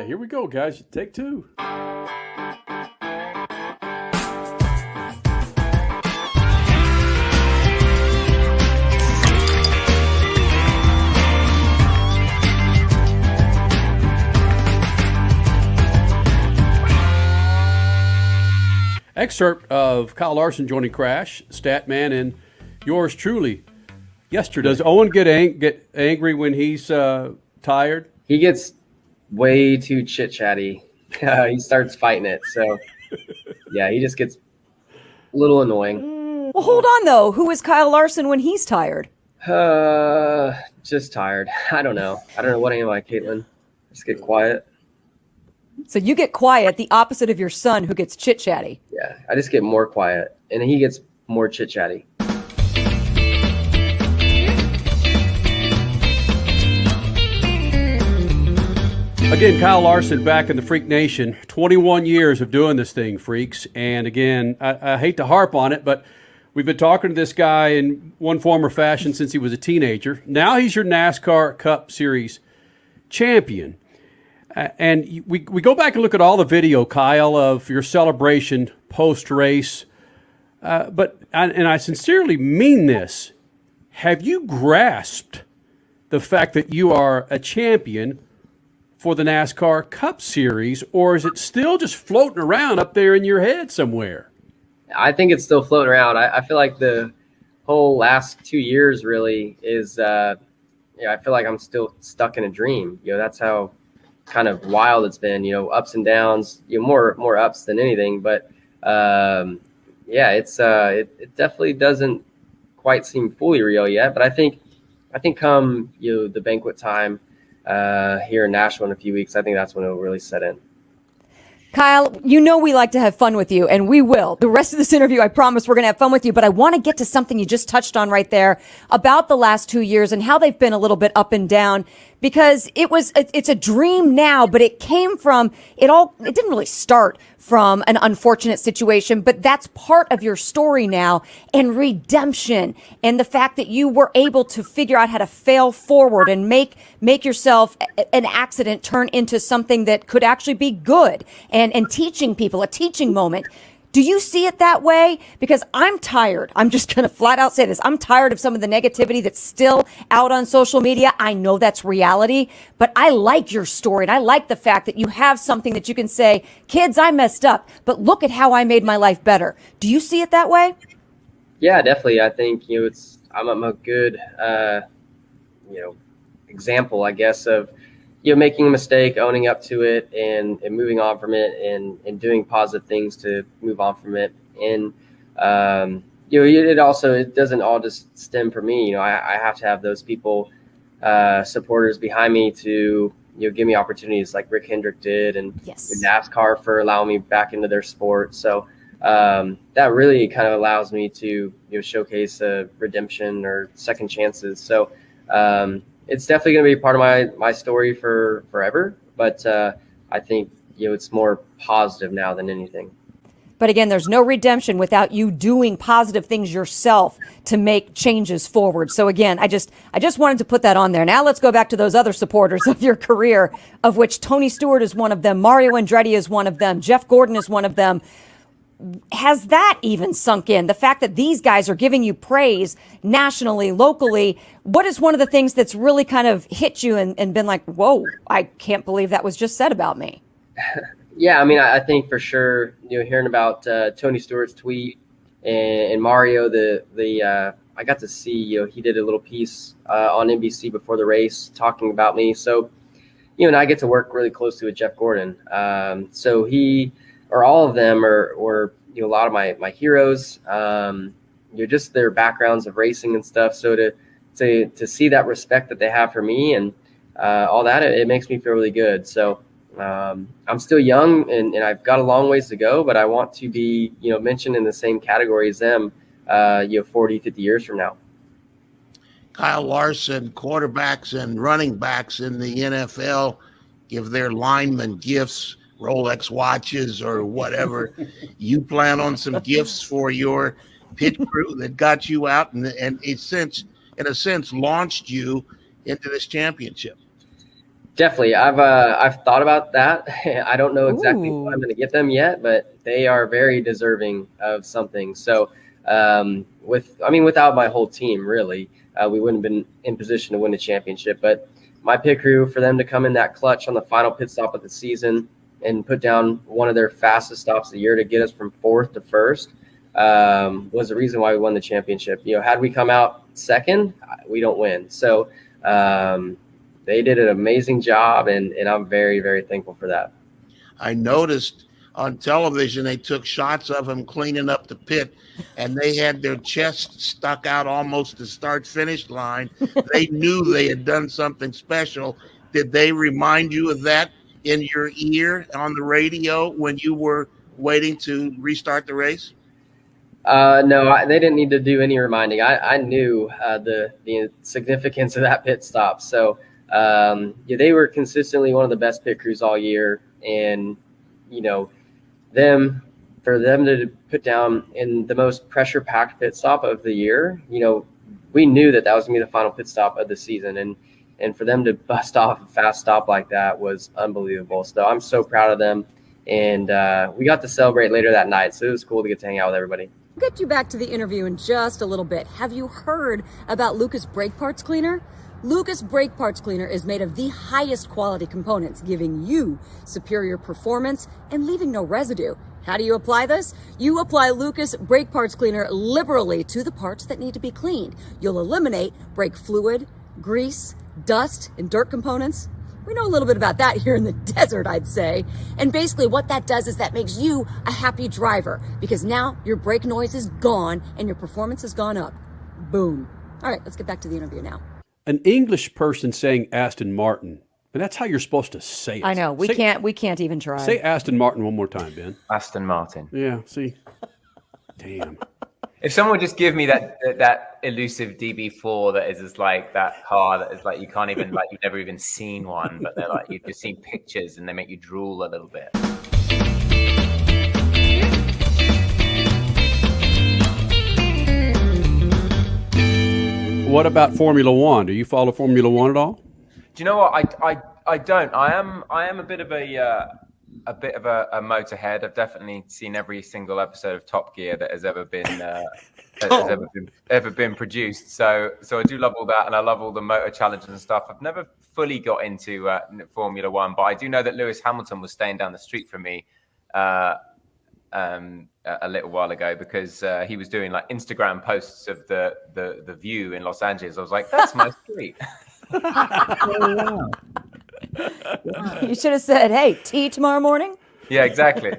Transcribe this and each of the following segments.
here we go, guys. Take two. Excerpt of Kyle Larson joining Crash, Statman, and yours truly. Yesterday, does Owen get angry when he's tired? He gets way too chit-chatty. He starts fighting it. So, yeah, he just gets a little annoying. Well, hold on, though. Who is Kyle Larson when he's tired? Just tired. I don't know. I don't know what I am like, Caitlin. Just get quiet. So you get quiet, the opposite of your son who gets chit-chatty. Yeah, I just get more quiet, and he gets more chit-chatty. Again, Kyle Larson back in the Freak Nation. 21 years of doing this thing, Freaks. And again, I hate to harp on it, but we've been talking to this guy in one form or fashion since he was a teenager. Now he's your NASCAR Cup Series champion. And we go back and look at all the video, Kyle, of your celebration post-race. But I sincerely mean this. Have you grasped the fact that you are a champion for the NASCAR Cup Series, or is it still just floating around up there in your head somewhere? I think it's still floating around. I feel like the whole last 2 years really is, I feel like I'm still stuck in a dream. That's how kind of wild it's been, ups and downs, more ups than anything. But it definitely doesn't quite seem fully real yet. But I think come the banquet time here in Nashville in a few weeks, I think that's when it'll really set in. Kyle, we like to have fun with you, and we will. The rest of this interview, I promise we're going to have fun with you, but I want to get to something you just touched on right there about the last 2 years and how they've been a little bit up and down, because it's a dream now, but it came from it didn't really start from an unfortunate situation, but that's part of your story now, and redemption, and the fact that you were able to figure out how to fail forward and make yourself an accident turn into something that could actually be good, and teaching people, a teaching moment. Do you see it that way? Because I'm tired. I'm just going to flat out say this. I'm tired of some of the negativity that's still out on social media. I know that's reality, but I like your story. And I like the fact that you have something that you can say, kids, I messed up, but look at how I made my life better. Do you see it that way? Yeah, definitely. I think, I'm a good, example, I guess, of, making a mistake, owning up to it, and moving on from it, and doing positive things to move on from it. And, it doesn't all just stem from me. I have to have those people, supporters behind me to, give me opportunities like Rick Hendrick did, and NASCAR for allowing me back into their sport. So that really kind of allows me to, showcase a redemption or second chances. So, it's definitely going to be part of my story for forever, but I think it's more positive now than anything. But again, there's no redemption without you doing positive things yourself to make changes forward. So again, I just wanted to put that on there. Now let's go back to those other supporters of your career, of which Tony Stewart is one of them, Mario Andretti is one of them, Jeff Gordon is one of them. Has that even sunk in? The fact that these guys are giving you praise nationally, locally, what is one of the things that's really kind of hit you and been like, whoa, I can't believe that was just said about me? Yeah, I think for sure, hearing about Tony Stewart's tweet and Mario, I got to see, he did a little piece on NBC before the race talking about me. So, and I get to work really closely with Jeff Gordon. So all of them are a lot of my heroes, just their backgrounds of racing and stuff. So to see that respect that they have for me and all that, it makes me feel really good. So I'm still young and I've got a long ways to go, but I want to be, mentioned in the same category as them, 40, 50 years from now. Kyle Larson, quarterbacks and running backs in the NFL give their linemen gifts, Rolex watches or whatever. You plan on some gifts for your pit crew that got you out and it in a sense launched you into this championship. Definitely. I've thought about that. I don't know exactly Ooh. what I'm going to get them yet, but they are very deserving of something. So, without my whole team, really, we wouldn't have been in position to win the championship. But my pit crew, for them to come in that clutch on the final pit stop of the season and put down one of their fastest stops of the year to get us from fourth to first, was the reason why we won the championship. Had we come out second, we don't win. So, they did an amazing job, and I'm very, very thankful for that. I noticed on television they took shots of him cleaning up the pit, and they had their chest stuck out almost to start-finish line. They knew they had done something special. Did they remind you of that in your ear on the radio when you were waiting to restart the race? No, they didn't need to do any reminding. I knew the significance of that pit stop. So, they were consistently one of the best pit crews all year, and for them to put down in the most pressure-packed pit stop of the year, we knew that was gonna be the final pit stop of the season, and for them to bust off a fast stop like that was unbelievable. So I'm so proud of them, and we got to celebrate later that night, so it was cool to get to hang out with everybody. We'll get you back to the interview in just a little bit. Have you heard about Lucas Brake Parts Cleaner? Lucas Brake Parts Cleaner is made of the highest quality components, giving you superior performance and leaving no residue. How do you apply this? You apply Lucas Brake Parts Cleaner liberally to the parts that need to be cleaned. You'll eliminate brake fluid, grease, dust, and dirt components. We know a little bit about that here in the desert, I'd say. And basically what that does is that makes you a happy driver, because now your brake noise is gone and your performance has gone up. Boom. All right, let's get back to the interview now. An English person saying Aston Martin, and that's how you're supposed to say it. I know. We can't even try. Say Aston Martin one more time, Ben. Aston Martin. Yeah, see? Damn. If someone would just give me that elusive DB4 that is just like that car that is like you can't even, like, you've never even seen one, but they're like, you've just seen pictures and they make you drool a little bit. What about Formula One? Do you follow Formula One at all? Do you know what? I don't. I am a bit of a motorhead. I've definitely seen every single episode of Top Gear that has ever been produced. So I do love all that, and I love all the motor challenges and stuff. I've never fully got into Formula One, but I do know that Lewis Hamilton was staying down the street from me a little while ago, because he was doing like Instagram posts of the view in Los Angeles. I was like, that's my street. You should have said, hey, tea tomorrow morning? Yeah, exactly.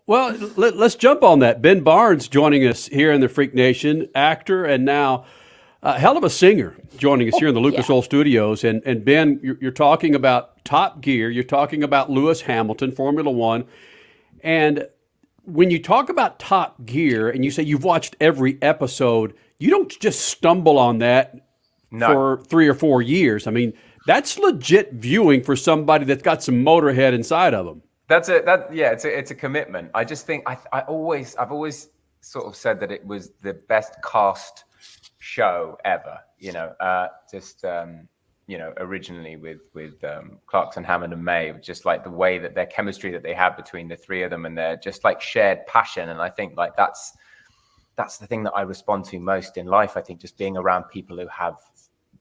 Well, let's jump on that. Ben Barnes joining us here in the Freak Nation, actor and now a hell of a singer, joining us here in the Lucas Oil Studios. And Ben, you're talking about Top Gear. You're talking about Lewis Hamilton, Formula One. And when you talk about Top Gear and you say you've watched every episode, you don't just stumble on that for 3 or 4 years. I mean, that's legit viewing for somebody that's got some Motorhead inside of them. That's it. It's a commitment. I just think I've always sort of said that it was the best cast show ever. Originally with Clarkson, Hammond, and May, just like the way that their chemistry that they have between the three of them, and their just like shared passion. And I think like that's the thing that I respond to most in life. I think just being around people who have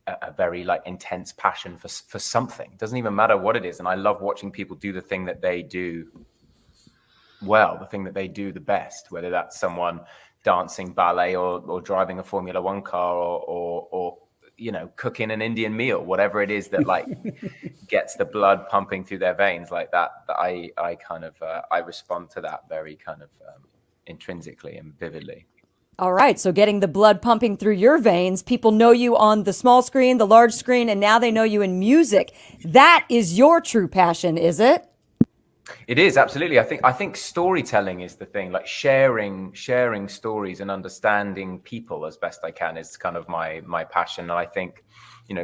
a very like intense passion for something. It doesn't even matter what it is. And I love watching people do the thing that they do well, the thing that they do the best, whether that's someone dancing ballet or driving a Formula One car or cooking an Indian meal, whatever it is that like gets the blood pumping through their veins like that. I kind of I respond to that very kind of intrinsically and vividly. All right, so getting the blood pumping through your veins, people know you on the small screen, the large screen, and now they know you in music. That is your true passion, is it? It is, absolutely. I think storytelling is the thing, like sharing stories and understanding people as best I can is kind of my passion. And I think,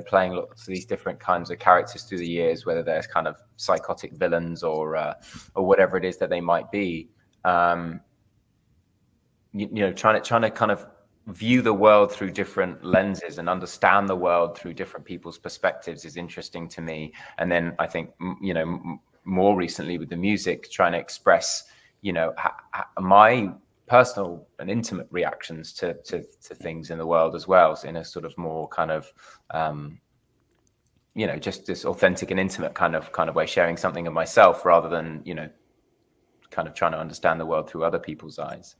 playing lots of these different kinds of characters through the years, whether they're kind of psychotic villains or whatever it is that they might be, trying to kind of view the world through different lenses and understand the world through different people's perspectives is interesting to me. And then I think, more recently with the music, trying to express, my personal and intimate reactions to things in the world as well, so in a sort of more kind of, just this authentic and intimate kind of way, sharing something of myself rather than, kind of trying to understand the world through other people's eyes.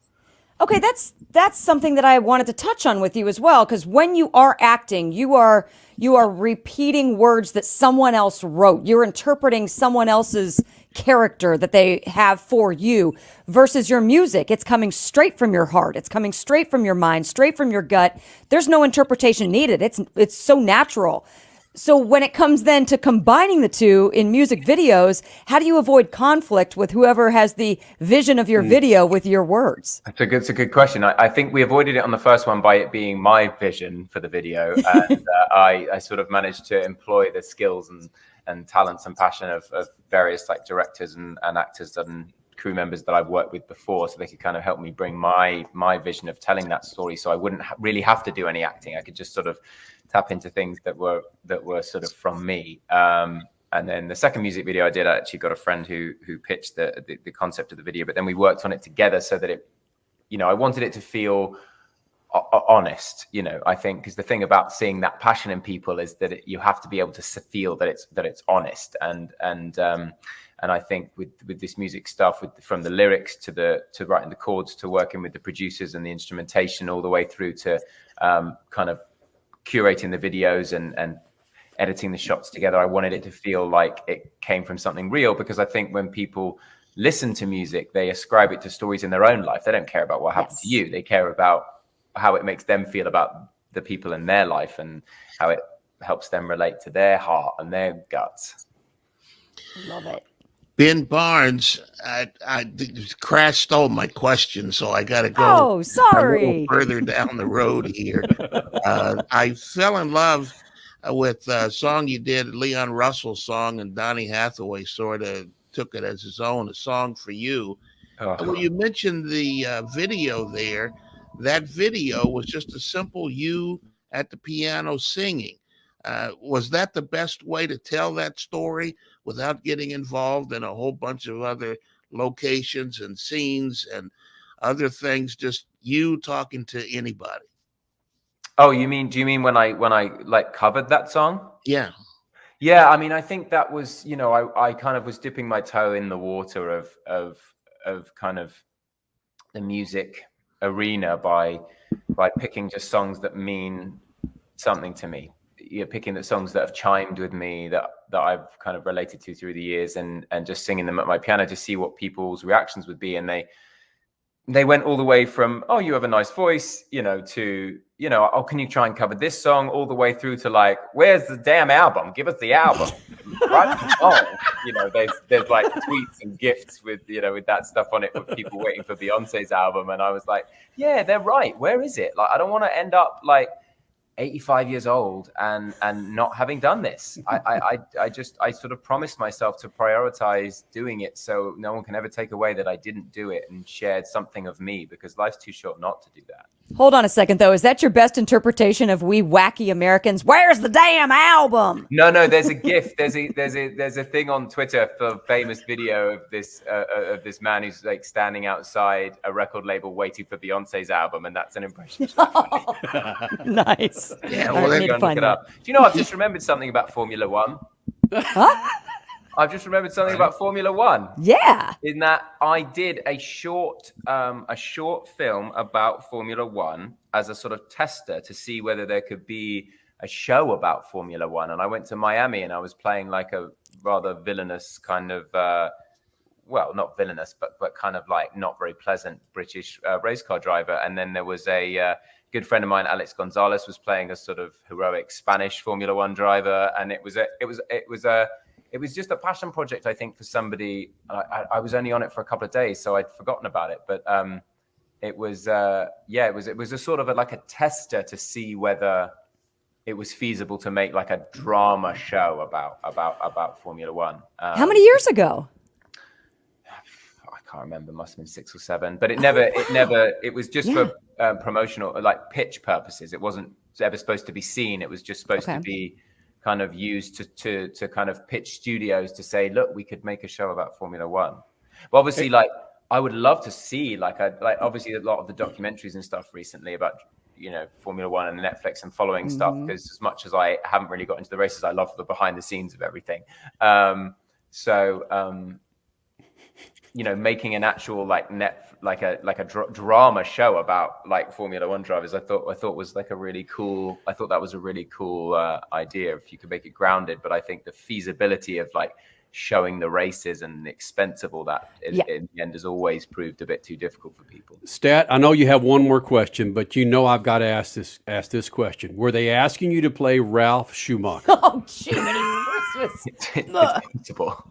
Okay, that's something that I wanted to touch on with you as well, because when you are acting, you are repeating words that someone else wrote. You're interpreting someone else's character that they have for you versus your music. It's coming straight from your heart. It's coming straight from your mind, straight from your gut. There's no interpretation needed. It's so natural. So when it comes then to combining the two in music videos, how do you avoid conflict with whoever has the vision of your video with your words? It's a good question. I think we avoided it on the first one by it being my vision for the video. And I sort of managed to employ the skills and talents and passion of various like directors and actors and crew members that I've worked with before, so they could kind of help me bring my vision of telling that story. So I wouldn't really have to do any acting. I could just sort of tap into things that were sort of from me. And then the second music video I did, I actually got a friend who pitched the concept of the video, but then we worked on it together so that it, I wanted it to feel honest, I think, because the thing about seeing that passion in people is that you have to be able to feel that it's honest. And I think with this music stuff, from the lyrics to writing the chords, to working with the producers and the instrumentation, all the way through to kind of curating the videos and editing the shots together, I wanted it to feel like it came from something real, because I think when people listen to music, they ascribe it to stories in their own life. They don't care about what happened to you. They care about how it makes them feel about the people in their life and how it helps them relate to their heart and their guts. Love it. Ben Barnes, Crash stole my question, so I got to go Oh, sorry. a little further down the road here. I fell in love with a song you did, Leon Russell's song, and Donny Hathaway sort of took it as his own, A Song for You. When you mentioned the video there, that video was just a simple you at the piano singing. Was that the best way to tell that story without getting involved in a whole bunch of other locations and scenes and other things, just you talking to anybody? Oh, do you mean when I like covered that song? Yeah. Yeah, I mean, I think that was, I kind of was dipping my toe in the water of kind of the music arena by picking just songs that mean something to me. Picking the songs that have chimed with me, that I've kind of related to through the years, and just singing them at my piano to see what people's reactions would be. And they went all the way from, oh, you have a nice voice, to, oh, can you try and cover this song, all the way through to like, where's the damn album? Give us the album. Write the song. There's like tweets and gifts with that stuff on it, with people waiting for Beyonce's album. And I was like, yeah, they're right. Where is it? Like, I don't want to end up like 85 years old and not having done this. I sort of promised myself to prioritize doing it, so no one can ever take away that I didn't do it and shared something of me, because life's too short not to do that. Hold on a second, though. Is that your best interpretation of we wacky Americans? Where's the damn album? No, there's a GIF. There's a thing on Twitter for a famous video of this man who's like standing outside a record label waiting for Beyonce's album, and that's an impression. Nice. Yeah, well, well, go and look it up. Do you know, I've just remembered something about Formula One. Huh? I've just remembered something about Formula One. Yeah. In that I did a short film about Formula One as a sort of tester to see whether there could be a show about Formula One. And I went to Miami and I was playing like a rather villainous kind of, well, not villainous, but kind of like not very pleasant British race car driver. And then there was a good friend of mine, Alex Gonzalez, was playing a sort of heroic Spanish Formula One driver. And it was just a passion project, I think, for somebody. I was only on it for a couple of days, so I'd forgotten about it. But it was a sort of like a tester to see whether it was feasible to make like a drama show about Formula One. How many years ago? I can't remember. Must have been 6 or 7. But it was just for promotional, like pitch purposes. It wasn't ever supposed to be seen. It was just supposed to be kind of used to kind of pitch studios to say, look, we could make a show about Formula One. But obviously, like, I would love to see, like obviously a lot of the documentaries and stuff recently about, Formula One and Netflix and following stuff, because as much as I haven't really got into the races, I love the behind the scenes of everything. Making an actual drama show about like Formula One drivers, I thought was like a really cool. I thought that was a really cool idea if you could make it grounded. But I think the feasibility of like showing the races and the expense of all that in the end has always proved a bit too difficult for people. Stat, I know you have one more question, but I've got to ask this question. Were they asking you to play Ralph Schumacher? Oh, Jiminy Christmas. It's possible.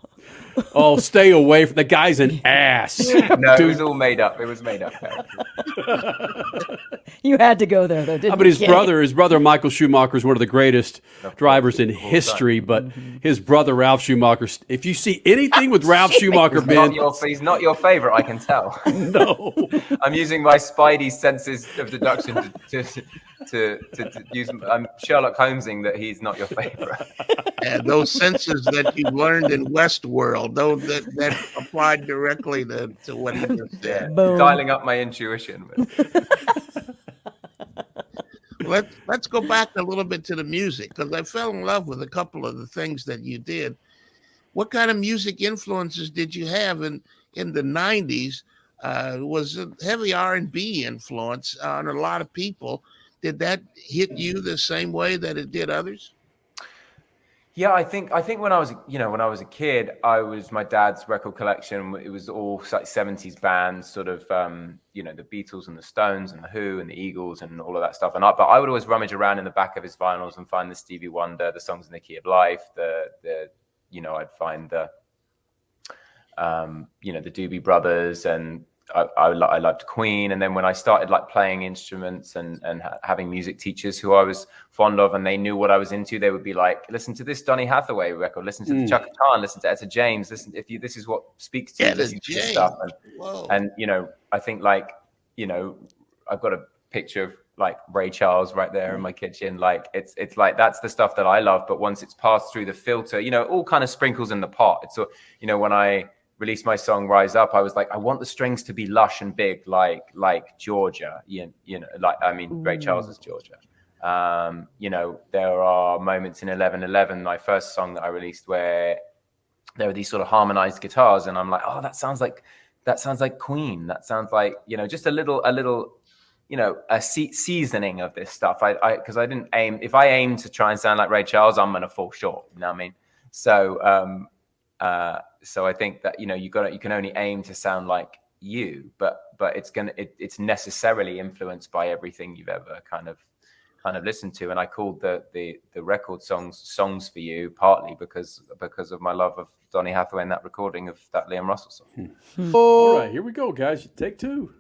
Oh, stay away from the guy's an ass. No, it was all made up. It was made up. You had to go there, though, didn't you? But his brother Michael Schumacher is one of the greatest drivers in history. But his brother Ralph Schumacher, if you see anything with Ralph Schumacher, Ben, he's not your favorite. I can tell. No, I'm using my Spidey senses of deduction to use. I'm Sherlock Holmesing that he's not your favorite. And those senses that you learned in Westworld, those that applied directly to what he just said. Dialing up my intuition. Let's go back a little bit to the music, because I fell in love with a couple of the things that you did. What kind of music influences did you have in the 90s? Was a heavy R&B influence on a lot of people. Did that hit you the same way that it did others? Yeah, I think when I was a kid, my dad's record collection. It was all like 70s bands, sort of, the Beatles and the Stones and the Who and the Eagles and all of that stuff. But I would always rummage around in the back of his vinyls and find the Stevie Wonder, the Songs in the Key of Life, I'd find the Doobie Brothers, and I loved Queen. And then when I started like playing instruments and having music teachers who I was fond of, and they knew what I was into, they would be like, listen to this Donny Hathaway record, listen to the Chaka Khan, listen to Etta James, listen, this is what speaks to you, listen to this stuff. And I think I've got a picture of like Ray Charles right there in my kitchen. Like it's like, that's the stuff that I love. But once it's passed through the filter, all kind of sprinkles in the pot. It's so, when I released my song Rise Up, I was like, I want the strings to be lush and big, like Georgia, Ray Charles's Georgia. There are moments in 11:11, my first song that I released, where there are these sort of harmonized guitars, and I'm like, oh, that sounds like Queen. That sounds like, just a little, a seasoning of this stuff. Because I didn't aim. If I aim to try and sound like Ray Charles, I'm gonna fall short. You know what I mean? So I think that you can only aim to sound like you, but it's necessarily influenced by everything you've ever kind of listened to. And I called the record songs for you, partly because of my love of Donny Hathaway and that recording of that Liam Russell song. All right, here we go, guys. Take two.